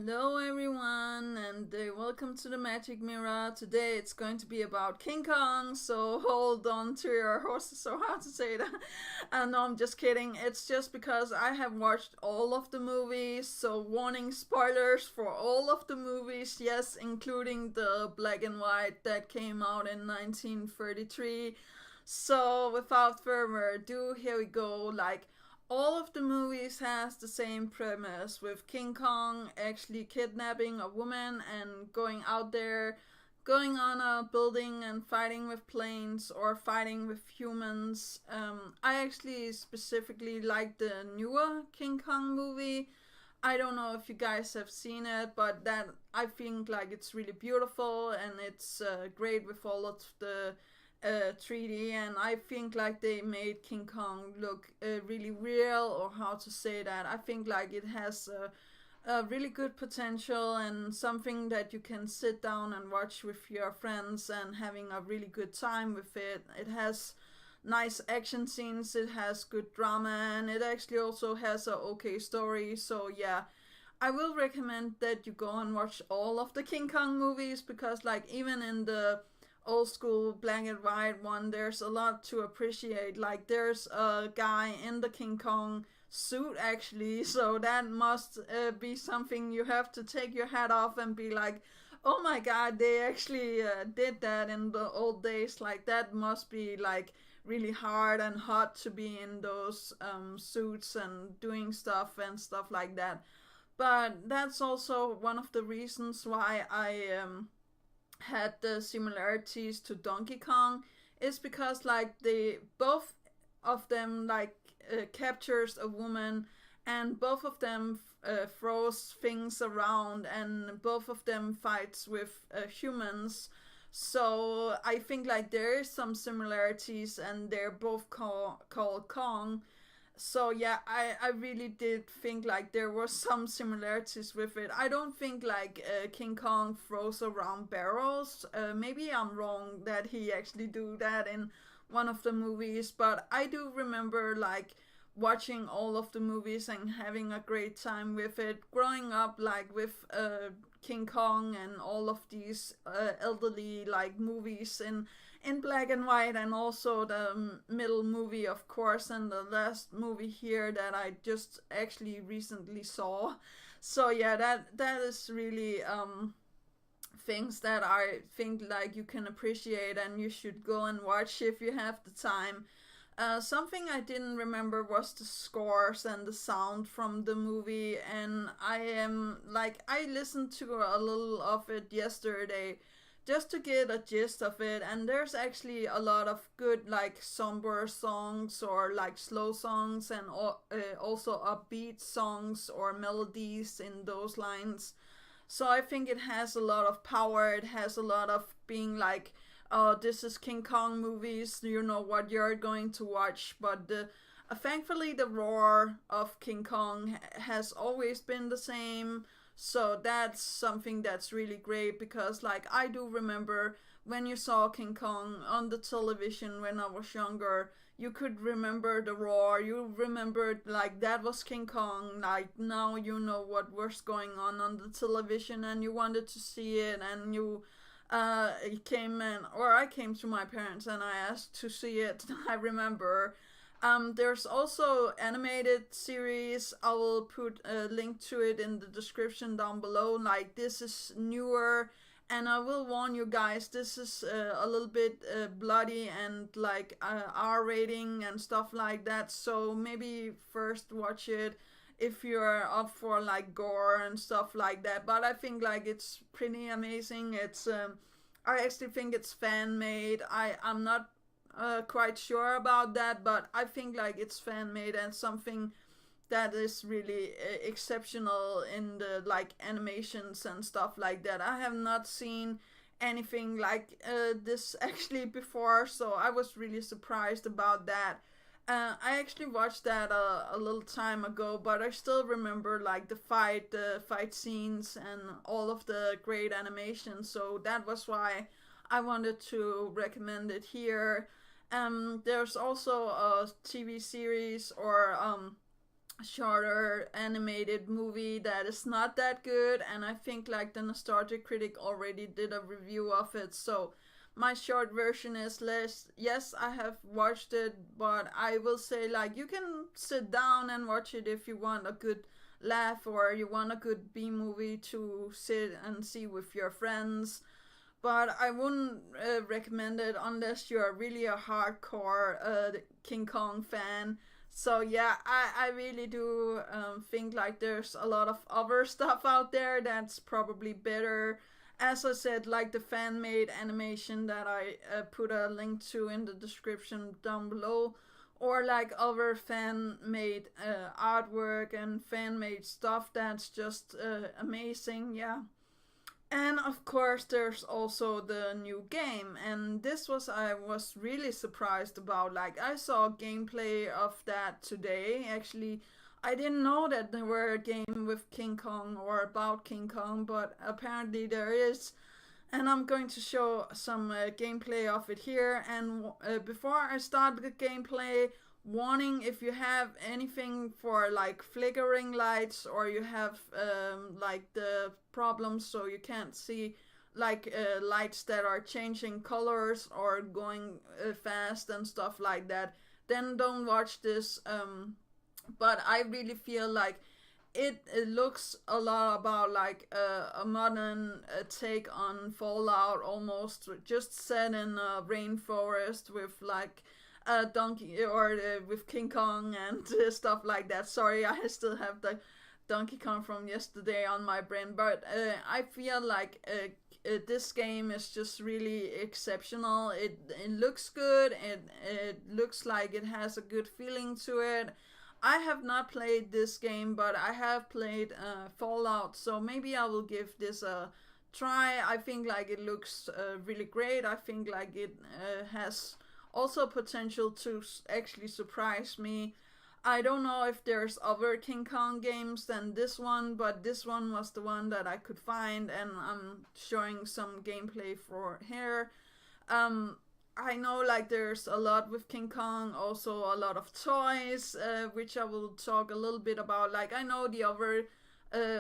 Hello, everyone, and welcome to the Magic Mirror. Today it's going to be about King Kong, so hold on to your horses. So hard to say that. No, I'm just kidding. It's just because I have watched all of the movies, so warning spoilers for all of the movies, yes, including the black and white that came out in 1933. So without further ado, here we go. All of the movies has the same premise with King Kong actually kidnapping a woman and going out there, going on a building and fighting with planes or fighting with humans. I actually specifically like the newer King Kong movie. I don't know if you guys have seen it, but that I think like it's really beautiful and it's great with all of the 3D, and I think like they made King Kong look really real, or how to say that. I think like it has a really good potential and something that you can sit down and watch with your friends and having a really good time with it. It has nice action scenes, it has good drama, and it actually also has a okay story. So yeah, I will recommend that you go and watch all of the King Kong movies because like even in the old school black and white one, there's a lot to appreciate. Like there's a guy in the King Kong suit actually, so that must be something you have to take your hat off and be like, oh my god, they actually did that in the old days. Like that must be like really hard and hot to be in those suits and doing stuff and stuff like that. But that's also one of the reasons why I had the similarities to Donkey Kong is because like they both of them captures a woman, and both of them throws things around, and both of them fights with humans. So I think like there is some similarities, and they're both called Kong. So yeah, I really did think like there was some similarities with it. I don't think like King Kong throws around barrels. Maybe I'm wrong that he actually do that in one of the movies, but I do remember like watching all of the movies and having a great time with it. Growing up like with King Kong and all of these elderly like movies in black and white, and also the middle movie, of course, and the last movie here that I just actually recently saw. So yeah, that is really things that I think like you can appreciate and you should go and watch if you have the time. Something I didn't remember was the scores and the sound from the movie, and I am like I listened to a little of it yesterday just to get a gist of it, and there's actually a lot of good like somber songs or like slow songs, and also upbeat songs or melodies in those lines. So I think it has a lot of power. It has a lot of being like, oh, this is King Kong movies. You know what you're going to watch. But thankfully, the roar of King Kong has always been the same. So that's something that's really great because, like, I do remember when you saw King Kong on the television when I was younger, you could remember the roar. You remembered like that was King Kong. Like now you know what was going on the television, and you wanted to see it, and you came in, or I came to my parents and I asked to see it. I remember. There's also animated series. I will put a link to it in the description down below. Like this is newer, and I will warn you guys, this is a little bit bloody and like R rating and stuff like that. So maybe first watch it if you're up for like gore and stuff like that. But I think like it's pretty amazing. It's I actually think it's fan made. I'm not quite sure about that, but I think like it's fan made and something that is really exceptional in the like animations and stuff like that. I have not seen anything like this actually before, so I was really surprised about that. I actually watched that a little time ago, but I still remember like the fight scenes, and all of the great animations. So that was why I wanted to recommend it here. There's also a TV series or shorter animated movie that is not that good, and I think like the Nostalgia Critic already did a review of it. So my short version is less. Yes, I have watched it, but I will say like you can sit down and watch it if you want a good laugh or you want a good B movie to sit and see with your friends. But I wouldn't recommend it unless you're really a hardcore King Kong fan. So yeah, I really do think like there's a lot of other stuff out there that's probably better. As I said, like the fan made animation that I put a link to in the description down below, or like other fan made artwork and fan made stuff that's just amazing. Yeah, and of course, there's also the new game, and this was I was really surprised about. Like I saw gameplay of that today. Actually, I didn't know that there were a game with King Kong or about King Kong, but apparently there is. And I'm going to show some gameplay of it here. And before I start the gameplay, warning if you have anything for like flickering lights or you have like the problems so you can't see like lights that are changing colors or going fast and stuff like that, then don't watch this. But I really feel like it looks a lot about like a modern take on Fallout, almost just set in a rainforest with like Donkey or with King Kong and stuff like that. Sorry, I still have the Donkey Kong from yesterday on my brain, but I feel like this game is just really exceptional. It looks good. It looks like it has a good feeling to it. I have not played this game, but I have played Fallout, so maybe I will give this a try. I think like it looks really great. I think like it has also potential to actually surprise me. I don't know if there's other King Kong games than this one, but this one was the one that I could find, and I'm showing some gameplay for here. Um, I know like there's a lot with King Kong, also a lot of toys, which I will talk a little bit about. Like I know the other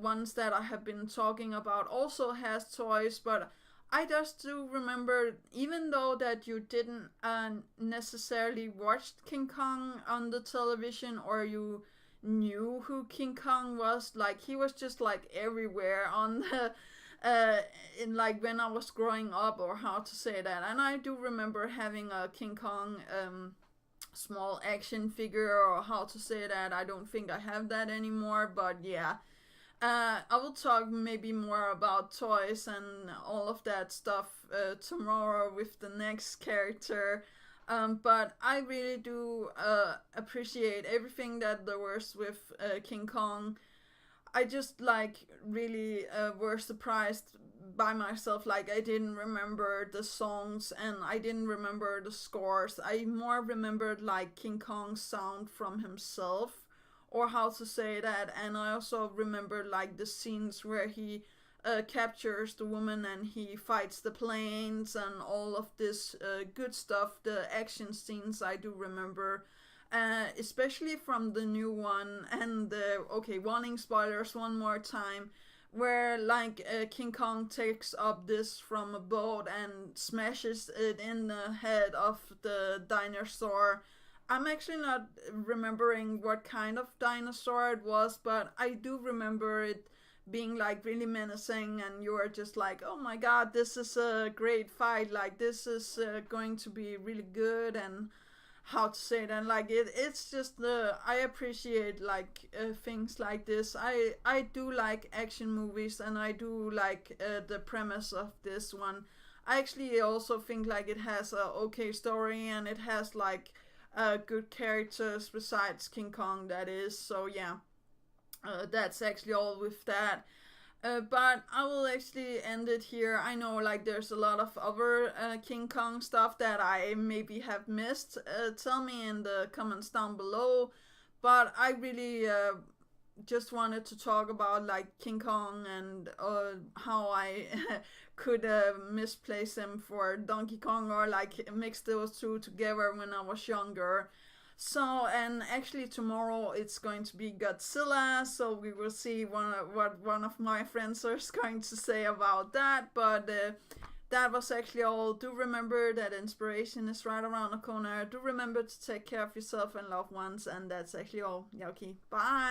ones that I have been talking about also has toys, but I just do remember, even though that you didn't necessarily watch King Kong on the television or you knew who King Kong was, like he was just like everywhere on the in like when I was growing up, or how to say that. And I do remember having a King Kong small action figure, or how to say that. I don't think I have that anymore, but yeah. I will talk maybe more about toys and all of that stuff tomorrow with the next character. But I really do appreciate everything that there was with King Kong. I just like really were surprised by myself. Like I didn't remember the songs and I didn't remember the scores. I more remembered like King Kong's sound from himself, or how to say that. And I also remember like the scenes where he captures the woman and he fights the planes and all of this good stuff. The action scenes I do remember, especially from the new one. And okay, warning spoilers one more time, where like King Kong takes up this from a boat and smashes it in the head of the dinosaur. I'm actually not remembering what kind of dinosaur it was, but I do remember it being like really menacing, and you are just like, oh my god, this is a great fight. Like this is going to be really good, and how to say it. And like it's just the I appreciate like things like this. I do like action movies, and I do like the premise of this one. I actually also think like it has a okay story, and it has like good characters besides King Kong, that is. So yeah, that's actually all with that. But I will actually end it here. I know like there's a lot of other King Kong stuff that I maybe have missed. Tell me in the comments down below. But I really just wanted to talk about like King Kong and how I could misplace him for Donkey Kong, or like mix those two together when I was younger. So, and actually tomorrow it's going to be Godzilla, so we will see what one of my friends is going to say about that. But that was actually all. Do remember that inspiration is right around the corner. Do remember to take care of yourself and loved ones, and that's actually all. Yoki, bye!